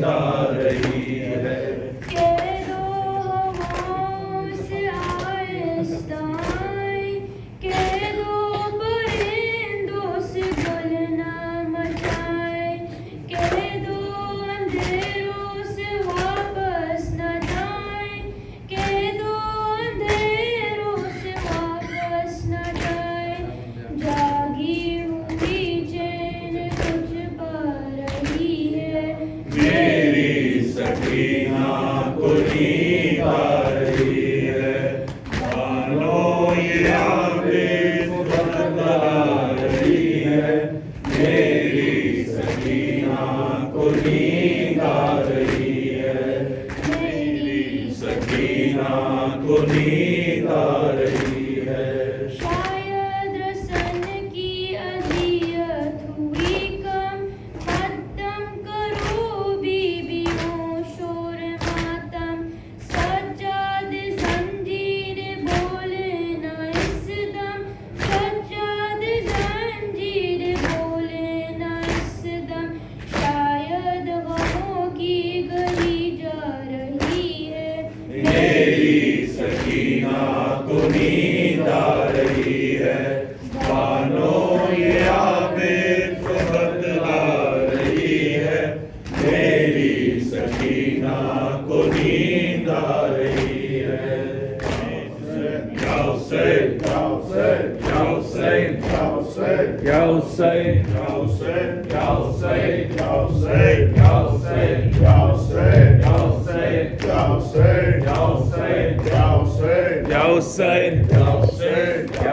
जा रही है। कह दो हवाओं से आहिस्ता आए, कह दो परिंदों से गुल ना मचाए, कह दो अंधेरों से वापस न जाए, कह दो अंधेरों से वापस न जाए। जागी हुई चैन कुछ पा रही है, मेरी सकीना को नींद आ रही है। मानो ये आंखें बतला रही है, मेरी सकीना को नींद आ रही है। मेरी सकीना को नींद आ रही है। शायद रसन की अजियत हुई कम, खत्म करो बीबियों शोर मातम। सज्जाद जंजीर बोले न इस दम, सज्जाद जंजीर बोले न इस दम। शायद गमों की गली जा रही है, मेरी सकीना को नींद आ रही है। मानो ये आंखें को बतला रही है, मेरी सकीना को नींद आ रही है। या हुसैन, या हुसैन, या हुसैन, या हुसैन, या हुसैन, या हुसैन, या हुसैन, या हुसैन, या हुसैन, या हुसैन, या हुसैन, या हुसैन, या हुसैन, या हुसैन, या हुसैन।